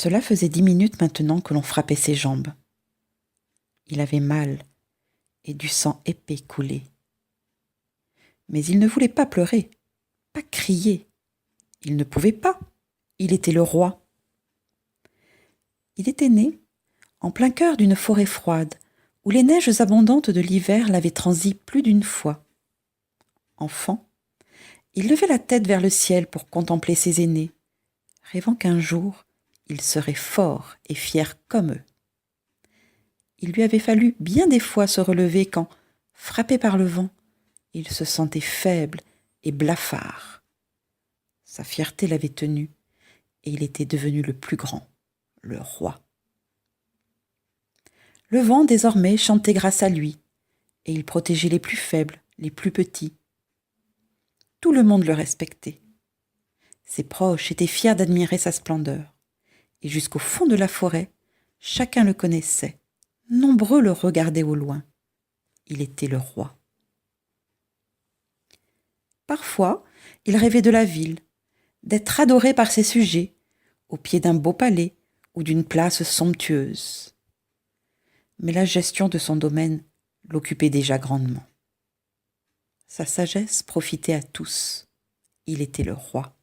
Cela faisait 10 minutes maintenant que l'on frappait ses jambes. Il avait mal et du sang épais coulait. Mais il ne voulait pas pleurer, pas crier. Il ne pouvait pas. Il était le roi. Il était né en plein cœur d'une forêt froide, où les neiges abondantes de l'hiver l'avaient transi plus d'une fois. Enfant, il levait la tête vers le ciel pour contempler ses aînés, rêvant qu'un jour, il serait fort et fier comme eux. Il lui avait fallu bien des fois se relever quand, frappé par le vent, il se sentait faible et blafard. Sa fierté l'avait tenu, et il était devenu le plus grand, le roi. Le vent, désormais, chantait grâce à lui, et il protégeait les plus faibles, les plus petits. Tout le monde le respectait. Ses proches étaient fiers d'admirer sa splendeur, et jusqu'au fond de la forêt, chacun le connaissait. Nombreux le regardaient au loin. Il était le roi. Parfois, il rêvait de la ville, d'être adoré par ses sujets, au pied d'un beau palais ou d'une place somptueuse. Mais la gestion de son domaine l'occupait déjà grandement. Sa sagesse profitait à tous. Il était le roi.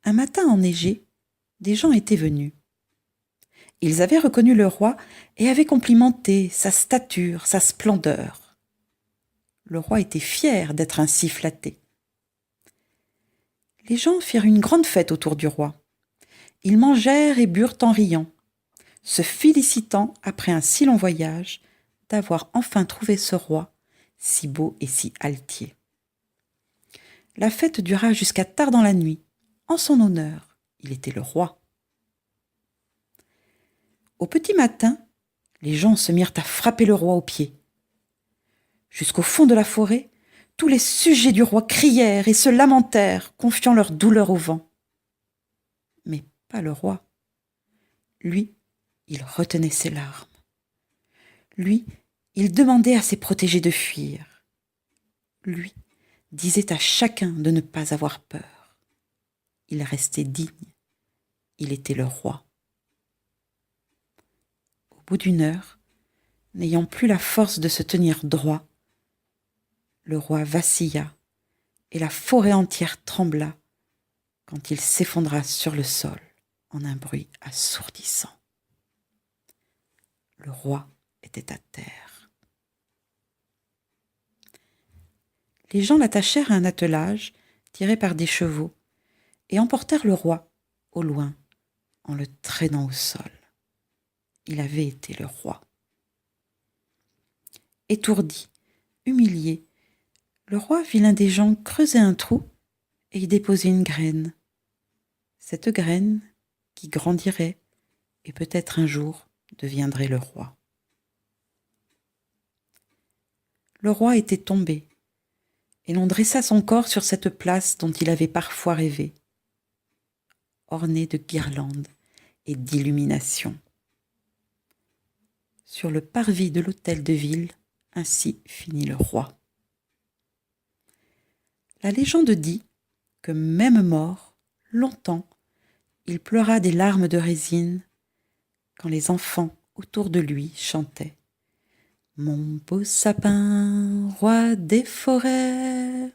Un matin enneigé, des gens étaient venus. Ils avaient reconnu le roi et avaient complimenté sa stature, sa splendeur. Le roi était fier d'être ainsi flatté. Les gens firent une grande fête autour du roi. Ils mangèrent et burent en riant, se félicitant, après un si long voyage, d'avoir enfin trouvé ce roi, si beau et si altier. La fête dura jusqu'à tard dans la nuit. En son honneur, il était le roi. Au petit matin, les gens se mirent à frapper le roi aux pieds. Jusqu'au fond de la forêt, tous les sujets du roi crièrent et se lamentèrent, confiant leur douleur au vent. Mais pas le roi. Lui, il retenait ses larmes. Lui, il demandait à ses protégés de fuir. Lui disait à chacun de ne pas avoir peur. Il restait digne. Il était le roi. Au bout d'une heure, n'ayant plus la force de se tenir droit, le roi vacilla et la forêt entière trembla quand il s'effondra sur le sol en un bruit assourdissant. Le roi était à terre. Les gens l'attachèrent à un attelage tiré par des chevaux et emportèrent le roi au loin en le traînant au sol. Il avait été le roi. Étourdi, humilié, le roi vit l'un des gens creuser un trou et y déposer une graine. Cette graine qui grandirait et peut-être un jour deviendrait le roi. Le roi était tombé, et l'on dressa son corps sur cette place dont il avait parfois rêvé, ornée de guirlandes et d'illuminations. Sur le parvis de l'hôtel de ville, ainsi finit le roi. La légende dit que même mort, longtemps, il pleura des larmes de résine quand les enfants autour de lui chantaient « Mon beau sapin, roi des forêts ».